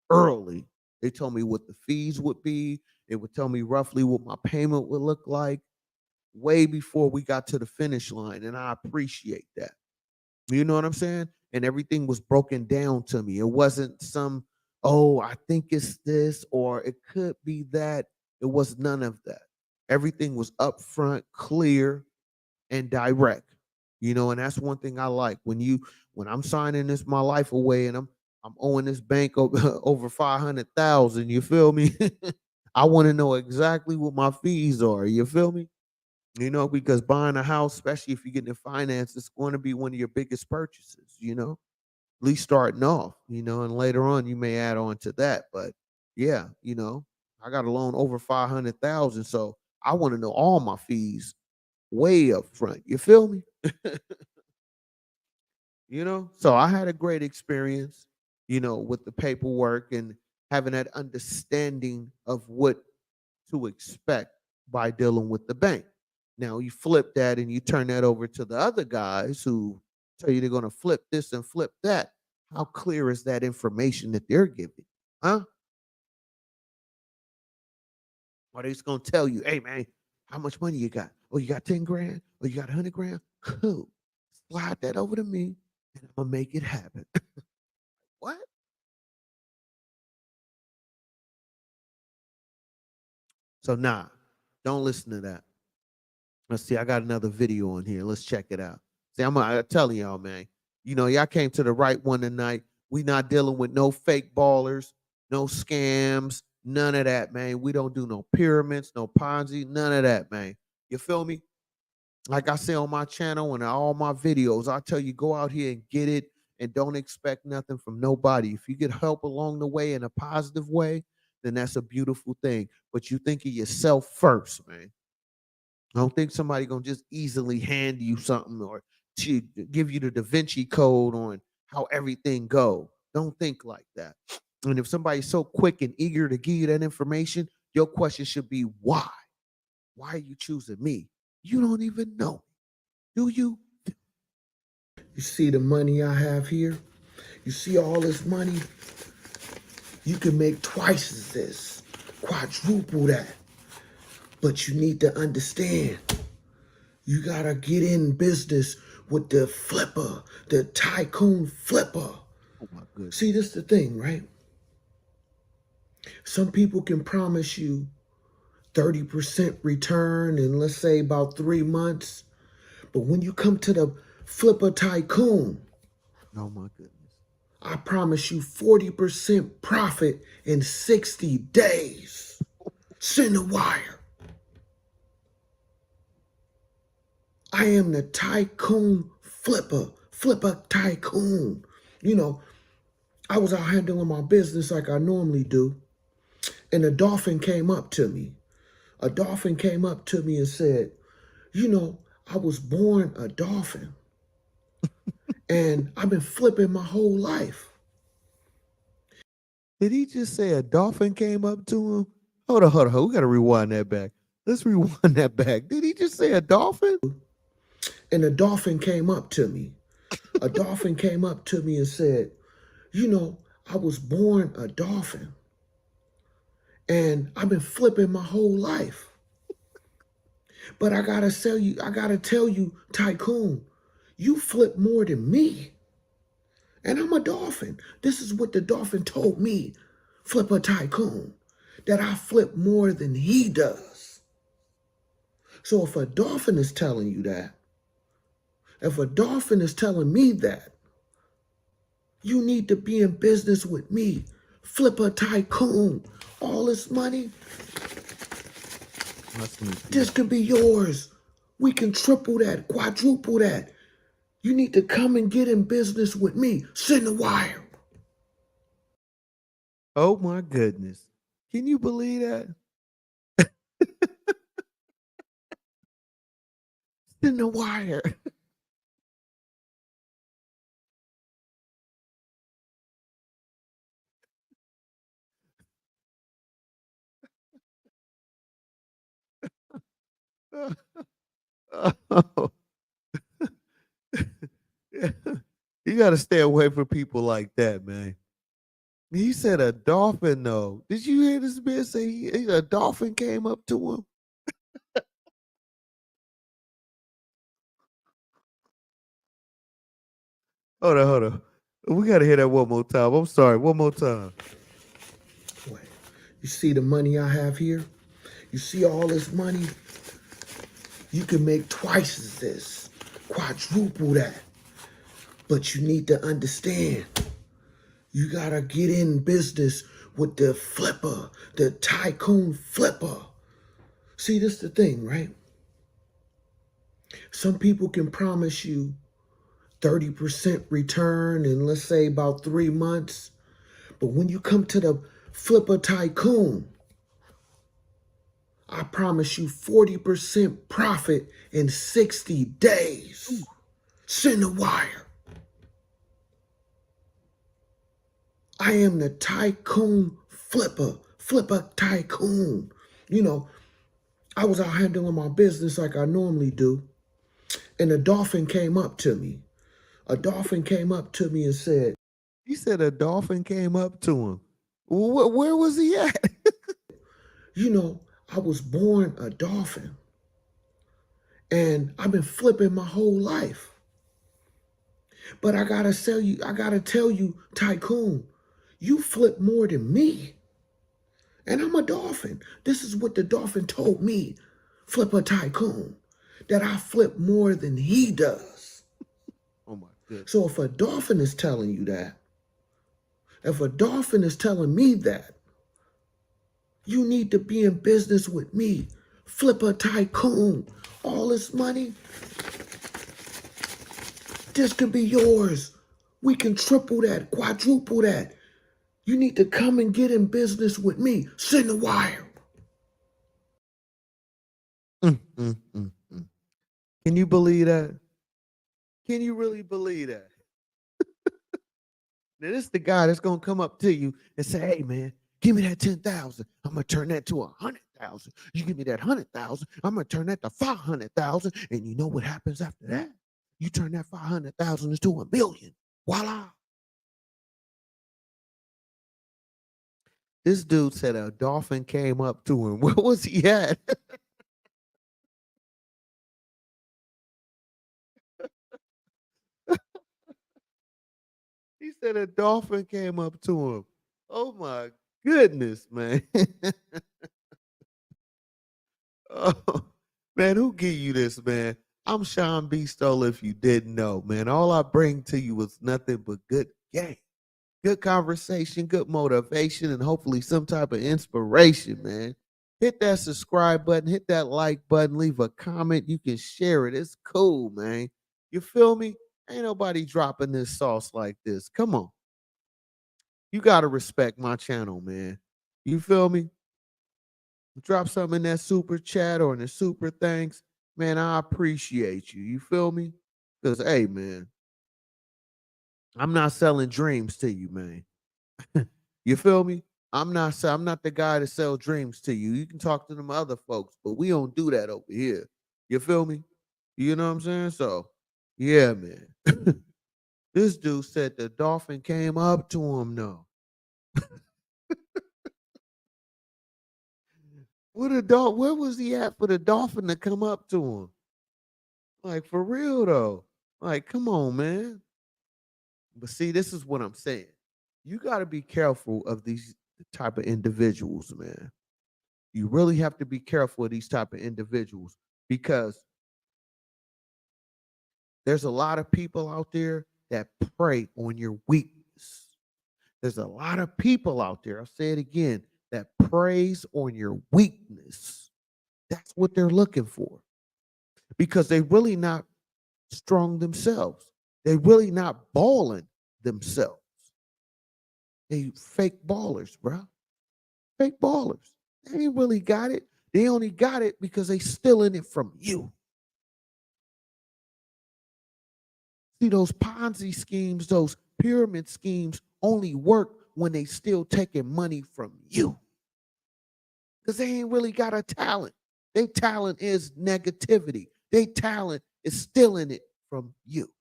early. They told me what the fees would be. They would tell me roughly what my payment would look like way before we got to the finish line. And I appreciate that. You know what I'm saying? And everything was broken down to me. It wasn't some, oh, I think it's this, or it could be that. It was none of that. Everything was upfront, clear, and direct. And that's one thing I like. When I'm signing this my life away, and I'm owing this bank over 500,000, you feel me? I want to know exactly what my fees are. You feel me? Because buying a house, especially if you're getting it financed, it's going to be one of your biggest purchases, at least starting off, and later on you may add on to that. But yeah, I got a loan over 500,000. So I want to know all my fees way up front. You feel me? So I had a great experience, with the paperwork and having that understanding of what to expect by dealing with the bank. Now you flip that and you turn that over to the other guys who tell you they're going to flip this and flip that. How clear is that information that they're giving? Huh? Or they just going to tell you, hey man, how much money you got? Oh, you got 10 grand? Oh, you got 100 grand? Cool. slide that over to me, and I'm gonna make it happen. What? So nah, don't listen to that. Let's see. I got another video on here. Let's check it out. See, I'm telling y'all, man. You know, y'all came to the right one tonight. We not dealing with no fake ballers, no scams, none of that, man. We don't do no pyramids, no Ponzi, none of that, man. You feel me? Like I say on my channel and all my videos, I tell you, go out here and get it and don't expect nothing from nobody. If you get help along the way in a positive way, then that's a beautiful thing. But you think of yourself first, man. I don't think somebody gonna just easily hand you something or to give you the Da Vinci Code on how everything go. Don't think like that. And if somebody's so quick and eager to give you that information, your question should be why? Why are you choosing me? You don't even know, do you? You see the money I have here? You see all this money? You can make twice as this, quadruple that. But you need to understand, you gotta get in business with the flipper, the tycoon flipper. Oh my goodness. See, this is the thing, right? Some people can promise you 30% return in, let's say, about 3 months. But when you come to the flipper tycoon, oh my goodness, I promise you 40% profit in 60 days. Send a wire. I am the tycoon flipper tycoon. You know, I was out here doing my business like I normally do, and a dolphin came up to me. A dolphin came up to me and said, you know, I was born a dolphin, and I've been flipping my whole life. Did he just say a dolphin came up to him? Hold on. We got to rewind that back. Let's rewind that back. Did he just say a dolphin? And a dolphin came up to me. A dolphin came up to me and said, you know, I was born a dolphin, and I've been flipping my whole life. But I gotta tell you, tycoon, you flip more than me. And I'm a dolphin. This is what the dolphin told me, flipper tycoon, that I flip more than he does. So if a dolphin is telling you that, if a dolphin is telling me that, you need to be in business with me, flipper tycoon. All this money, this could be yours. We can triple that, quadruple that. You need to come and get in business with me. Send a wire. Oh my goodness. Can you believe that? Send a wire. Oh. You got to stay away from people like that, man. He said a dolphin, though. Did you hear this man say a dolphin came up to him? Hold on. We got to hear that one more time. I'm sorry. One more time. Wait. You see the money I have here? You see all this money? You can make twice as this, quadruple that. But you need to understand, you gotta get in business with the flipper, the tycoon flipper. See, this is the thing, right? Some people can promise you 30% return in, let's say, about 3 months. But when you come to the flipper tycoon, I promise you 40% profit in 60 days. Send a wire. I am the tycoon flipper tycoon. You know, I was out here doing my business like I normally do, and a dolphin came up to me. A dolphin came up to me and said, he said a dolphin came up to him. Where was he at? You know, I was born a dolphin, and I've been flipping my whole life. But I gotta tell you, Tycoon, you flip more than me. And I'm a dolphin. This is what the dolphin told me, Flipper Tycoon, that I flip more than he does. Oh my goodness. So if a dolphin is telling you that, if a dolphin is telling me that, you need to be in business with me, Flipper Tycoon. All this money, this could be yours. We can triple that, quadruple that. You need to come and get in business with me. Send the wire. Can you believe that? Can you really believe that? Now, this is the guy that's gonna come up to you and say, "Hey, man, give me that 10,000. I'm gonna turn that to 100,000. You give me that 100,000. I'm gonna turn that to 500,000. And you know what happens after that? You turn that 500,000 into $1 million. Voila!" This dude said a dolphin came up to him. Where was he at? He said a dolphin came up to him. Oh my goodness, man. Oh, man, who give you this, man? I'm Sean B. Stoll, if you didn't know, man. All I bring to you was nothing but good game, good conversation, good motivation, and hopefully some type of inspiration, man. Hit that subscribe button, hit that like button, leave a comment. You can share it. It's cool, man. You feel me? Ain't nobody dropping this sauce like this. Come on. You got to respect my channel, man. You feel me? Drop something in that super chat or in the super thanks. Man, I appreciate you. You feel me? Because, hey, man, I'm not selling dreams to you, man. You feel me? I'm not the guy to sell dreams to you. You can talk to them other folks, but we don't do that over here. You feel me? You know what I'm saying? So, yeah, man. This dude said the dolphin came up to him, though. Where was he at for the dolphin to come up to him? Like, for real though. Like, come on, man. But see, this is what I'm saying. You got to be careful of these type of individuals, man. You really have to be careful of these type of individuals because there's a lot of people out there that prey on your weakness. There's a lot of people out there, I'll say it again, that preys on your weakness. That's what they're looking for because they really not strong themselves. They really not balling themselves. They fake ballers, bro. Fake ballers. They ain't really got it. They only got it because they stealing it from you. See, those Ponzi schemes, those pyramid schemes only work when they still taking money from you. Because they ain't really got a talent. Their talent is negativity. Their talent is stealing it from you.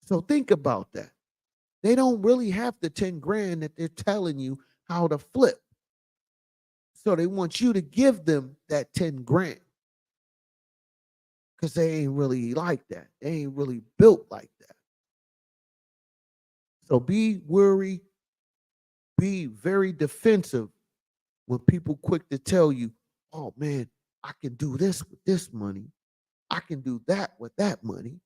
So think about that. They don't really have the 10 grand that they're telling you how to flip. So they want you to give them that 10 grand. Because they ain't really like that. They ain't really built like that. So be worried, be very defensive when people quick to tell you, oh man, I can do this with this money. I can do that with that money.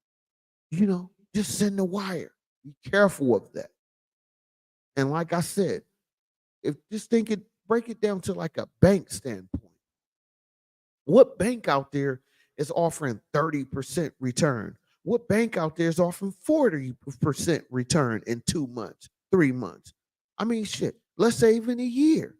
You know, just send the wire. Be careful of that. And like I said, if just think it, break it down to like a bank standpoint. What bank out there is offering 30% return? What bank out there is offering 40% return in 2 months, 3 months? I mean, shit, let's say even a year.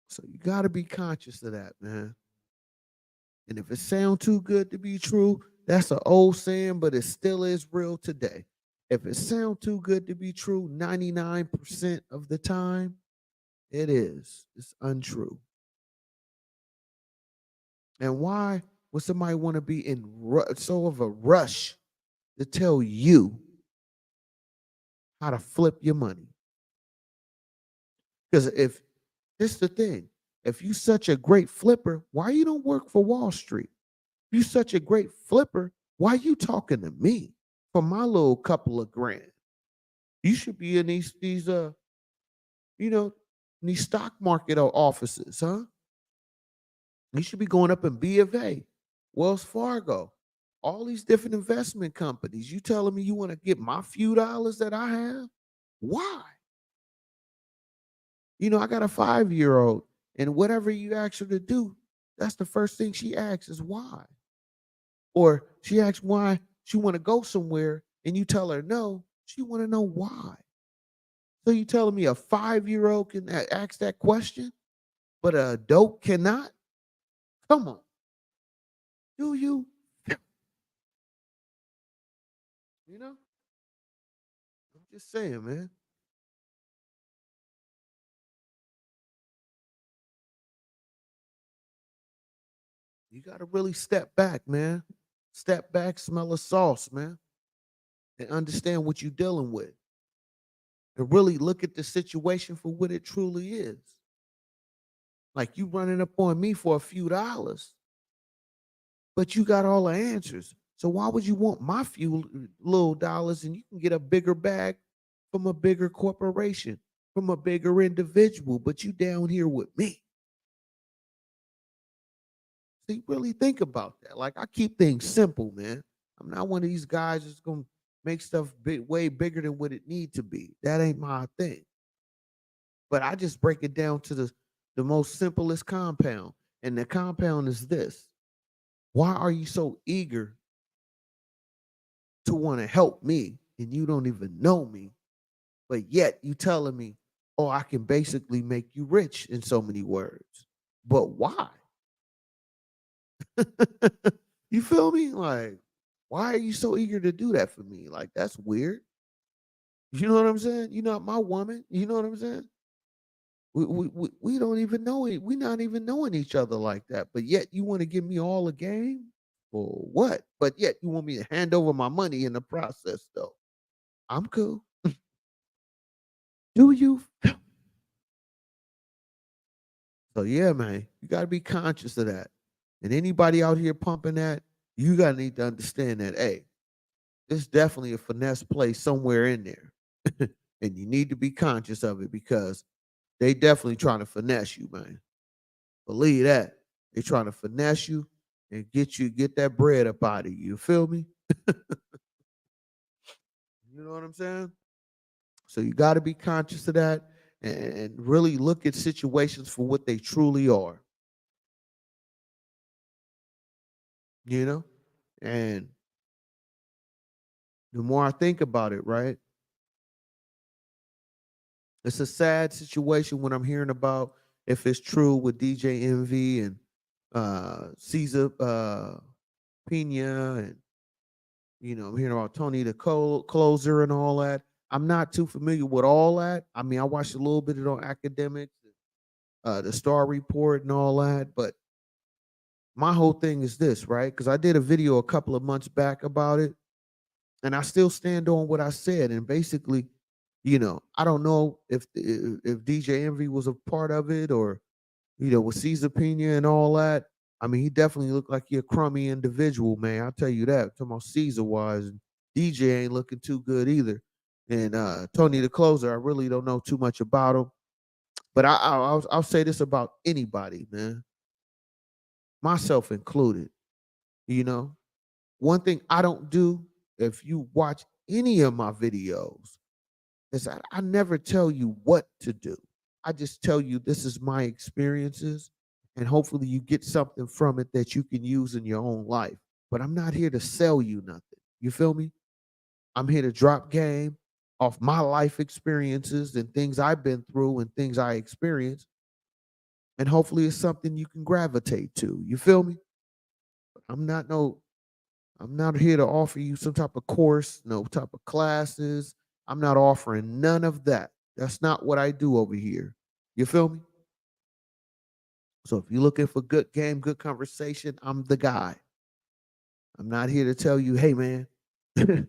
So you got to be conscious of that, man. And if it sounds too good to be true, that's an old saying, but it still is real today. If it sounds too good to be true, 99% of the time, it is. It's untrue. And why would somebody want to be in so of a rush to tell you how to flip your money? Because if This is the thing. If you such a great flipper, why you don't work for Wall Street? If you such a great flipper, why you talking to me for my little couple of grand? You should be in these you know, these stock market offices, huh? You should be going up in B of A, Wells Fargo, all these different investment companies. You telling me you want to get my few dollars that I have? Why? I got a 5-year-old, and whatever you ask her to do, that's the first thing she asks is why. Or she asks why she want to go somewhere, and you tell her no. She want to know why. So you telling me a 5-year-old can ask that question, but an adult cannot? Come on, do you? You know, I'm just saying, man. You got to really step back, man. Step back, smell the sauce, man, and understand what you're dealing with, and really look at the situation for what it truly is. Like you running up on me for a few dollars, but you got all the answers. So why would you want my few little dollars and you can get a bigger bag from a bigger corporation, from a bigger individual, but you down here with me? See, really think about that. Like I keep things simple, man. I'm not one of these guys that's gonna make stuff way bigger than what it need to be. That ain't my thing. But I just break it down to the most simplest compound. And the compound is this. Why are you so eager to want to help me and you don't even know me, but yet you telling me, oh, I can basically make you rich in so many words. But why? You feel me? Like, why are you so eager to do that for me? Like, that's weird. You know what I'm saying? You're not my woman. You know what I'm saying? We don't even know it. We not even knowing each other like that. But yet you want to give me all a game for what? But yet you want me to hand over my money in the process, though. I'm cool. Do you? So yeah, man, you got to be conscious of that. And anybody out here pumping that, you got to need to understand that, hey, there's definitely a finesse play somewhere in there. And you need to be conscious of it because they definitely trying to finesse you, man. Believe that. They trying to finesse you and get that bread up out of you. You feel me? You know what I'm saying? So you got to be conscious of that and really look at situations for what they truly are. You know? And the more I think about it, right? It's a sad situation when I'm hearing about if it's true with DJ Envy and Caesar Pena and I'm hearing about Tony the closer and all that. I'm not too familiar with all that. I mean, I watched a little bit of it on academics, the Star Report and all that, but my whole thing is this, right? Because I did a video a couple of months back about it, and I still stand on what I said. And basically, I don't know if DJ Envy was a part of it or with Caesar Pena and all that. I mean, he definitely looked like he a crummy individual, man. I'll tell you that. Talking about Caesar wise, and DJ ain't looking too good either. And Tony the closer, I really don't know too much about him. But I'll say this about anybody, man, myself included. You know, one thing I don't do, if you watch any of my videos, is that I never tell you what to do. I just tell you this is my experiences, and hopefully you get something from it that you can use in your own life. But I'm not here to sell you nothing. You feel me? I'm here to drop game off my life experiences and things I've been through and things I experienced. And hopefully it's something you can gravitate to. You feel me? I'm not no I'm not here to offer you some type of course, no type of classes. I'm not offering none of that. That's not what I do over here. You feel me? So if you're looking for good game, good conversation, I'm the guy. I'm not here to tell you, hey man, drop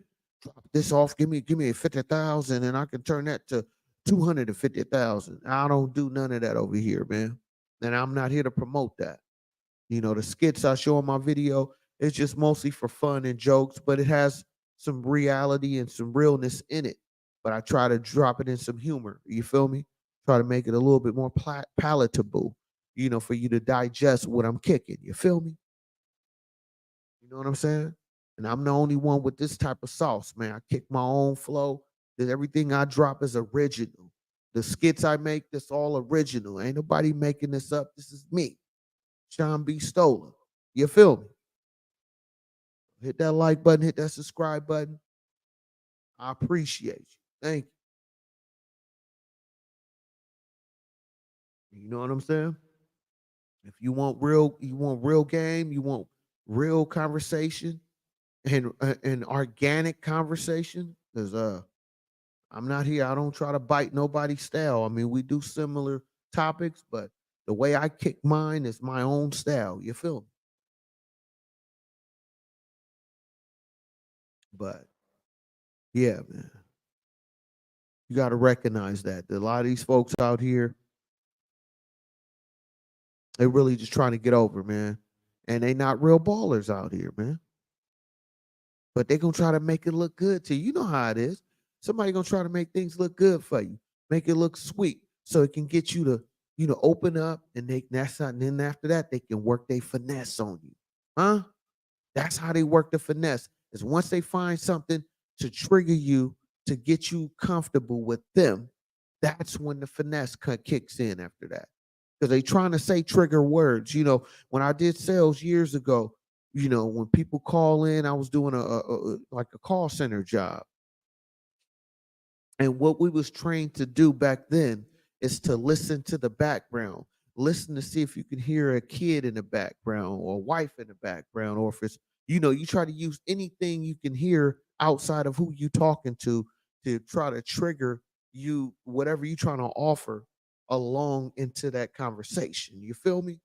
this off, give me 50,000 and I can turn that to 250,000. I don't do none of that over here, man. And I'm not here to promote that. The skits I show in my video, it's just mostly for fun and jokes, but it has some reality and some realness in it. But I try to drop it in some humor. You feel me? Try to make it a little bit more palatable, for you to digest what I'm kicking. You feel me? You know what I'm saying? And I'm the only one with this type of sauce, man. I kick my own flow. That everything I drop is original. The skits I make, that's all original. Ain't nobody making this up. This is me, Sean B. Stoller. You feel me? Hit that like button, hit that subscribe button. I appreciate you. Thank you. You know what I'm saying? If you want real game, you want real conversation and organic conversation, because I'm not here. I don't try to bite nobody's style. I mean, we do similar topics, but the way I kick mine is my own style. You feel me? But yeah, man, you got to recognize that a lot of these folks out here, they really just trying to get over, man, and they not real ballers out here, man. But they gonna try to make it look good to you. You know how it is. Somebody gonna try to make things look good for you, make it look sweet, so it can get you to, open up, and that's not. And then after that, they can work their finesse on you, huh? That's how they work the finesse. Is once they find something to trigger you to get you comfortable with them, that's when the finesse kicks in after that. Because they trying to say trigger words. When I did sales years ago, when people call in, I was doing like a call center job. And what we was trained to do back then is to listen to the background, listen to see if you can hear a kid in the background or a wife in the background, or if it's, you try to use anything you can hear outside of who you talking to try to trigger you, whatever you trying to offer along into that conversation. You feel me?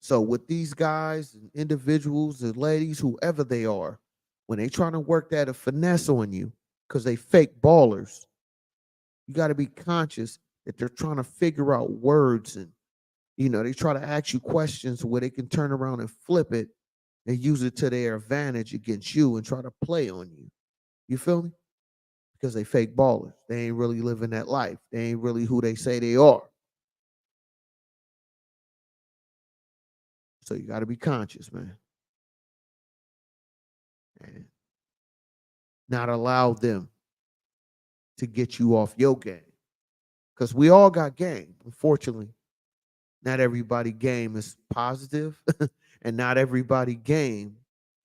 So with these guys and individuals and ladies, whoever they are, when they trying to work that a finesse on you, because they fake ballers, you got to be conscious that they're trying to figure out words, and they try to ask you questions where they can turn around and flip it and use it to their advantage against you and try to play on you. You feel me? Because they fake ballers. They ain't really living that life. They ain't really who they say they are. So you got to be conscious, man, and not allow them to get you off your game. Because we all got game. Unfortunately, not everybody game is positive, and not everybody game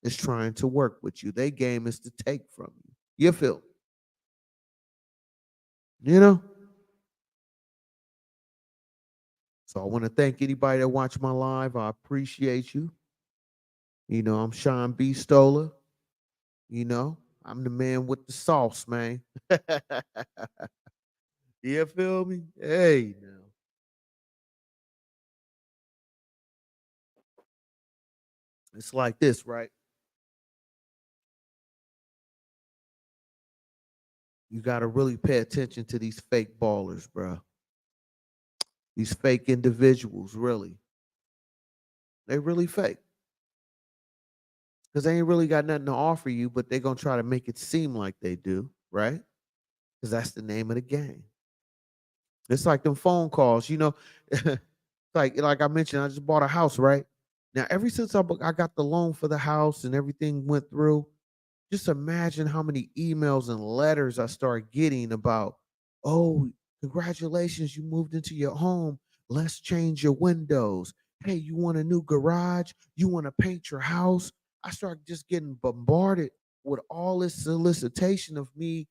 is trying to work with you. They game is to take from you. You feel? You know? So I want to thank anybody that watched my live. I appreciate you. I'm Sean B. Stoller. I'm the man with the sauce, man. You feel me? Hey, now. It's like this, right? You got to really pay attention to these fake ballers, bro. These fake individuals, really. They really fake. Because they ain't really got nothing to offer you, but they're going to try to make it seem like they do, right? Because that's the name of the game. It's like them phone calls, like I mentioned, I just bought a house, right? Now, ever since I got the loan for the house and everything went through, just imagine how many emails and letters I started getting about, oh, congratulations, you moved into your home. Let's change your windows. Hey, you want a new garage? You want to paint your house? I started just getting bombarded with all this solicitation of me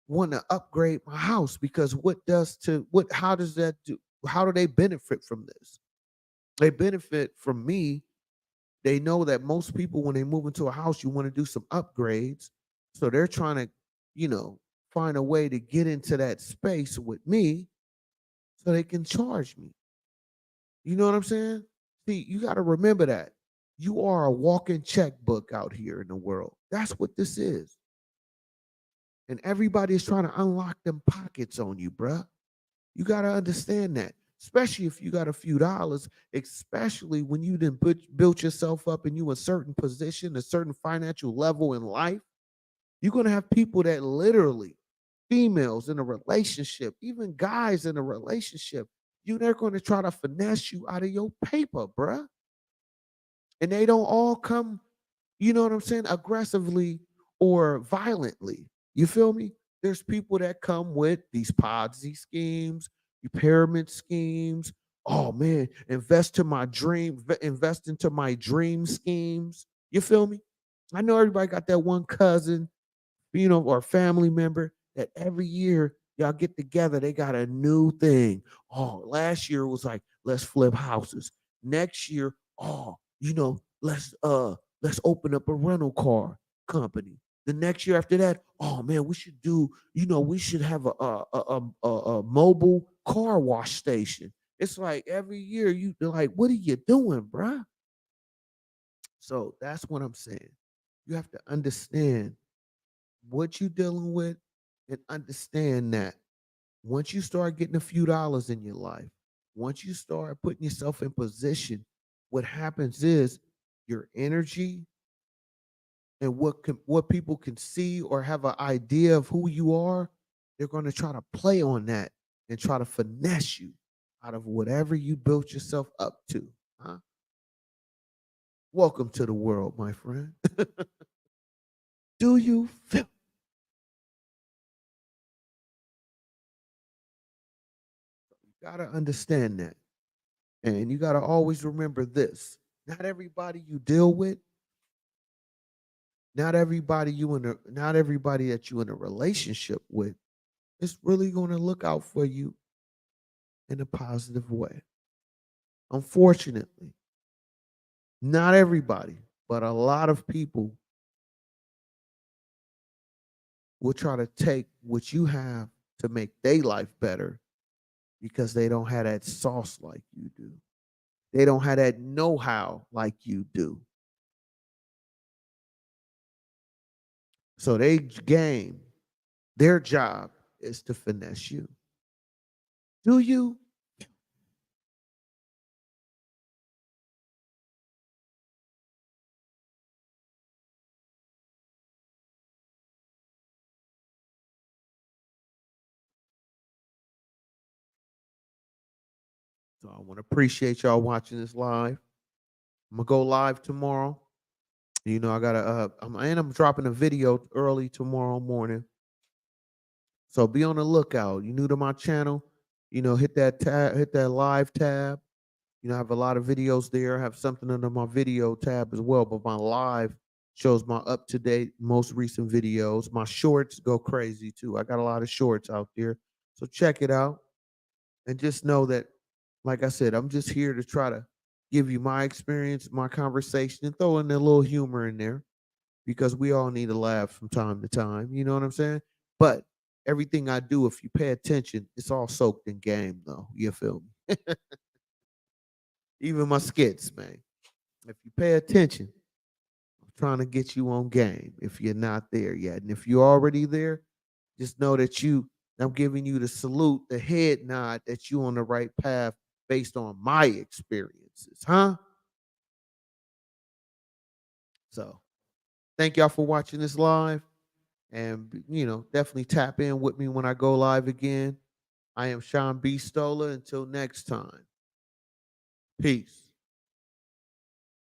wanting to upgrade my house, because how does that do? How do they benefit from this? They benefit from me. They know that most people, when they move into a house, you want to do some upgrades. So they're trying to, you know, find a way to get into that space with me so they can charge me. You know what I'm saying? See, you got to remember that. You are a walking checkbook out here in the world. That's what this is. And everybody is trying to unlock them pockets on you, bruh. You got to understand that, especially if you got a few dollars, especially when you didn't built yourself up and you a certain position, a certain financial level in life. You're going to have people that literally, females in a relationship, even guys in a relationship, they're going to try to finesse you out of your paper, bruh. And they don't all come, you know what I'm saying, aggressively or violently. You feel me? There's people that come with these Ponzi schemes, pyramid schemes. Oh man, invest into my dream schemes. You feel me? I know everybody got that one cousin, or family member that every year y'all get together, they got a new thing. Oh, last year was like, let's flip houses. Next year, oh, let's open up a rental car company. The next year after that, oh man, we should have a mobile car wash station. It's like every year they're like, what are you doing, bruh? So that's what I'm saying. You have to understand what you're dealing with and understand that once you start getting a few dollars in your life, once you start putting yourself in position, what happens is your energy and what people can see or have an idea of who you are, they're going to try to play on that and try to finesse you out of whatever you built yourself up to. Huh? Welcome to the world, my friend. Do you feel? You gotta understand that. And you got to always remember this. Not everybody you deal with, not everybody that you in a relationship with is really going to look out for you in a positive way. Unfortunately, not everybody, but a lot of people will try to take what you have to make their life better because they don't have that sauce like you do. They don't have that know-how like you do. So their job is to finesse you. Do you? So I want to appreciate y'all watching this live. I'm gonna go live tomorrow. I gotta I'm dropping a video early tomorrow morning. So be on the lookout. You new to my channel, hit that tab, hit that live tab. I have a lot of videos there. I have something under my video tab as well, but my live shows my up-to-date, most recent videos. My shorts go crazy too. I got a lot of shorts out there. So check it out. And just know that, like I said, I'm just here to try to give you my experience, my conversation, and throw in a little humor in there because we all need to laugh from time to time. You know what I'm saying? But everything I do, if you pay attention, it's all soaked in game, though. You feel me? Even my skits, man. If you pay attention, I'm trying to get you on game if you're not there yet. And if you're already there, just know that I'm giving you the salute, the head nod that you on the right path based on my experiences, huh? So thank y'all for watching this live. And definitely tap in with me when I go live again. I am Sean B. Stoller. Until next time. Peace.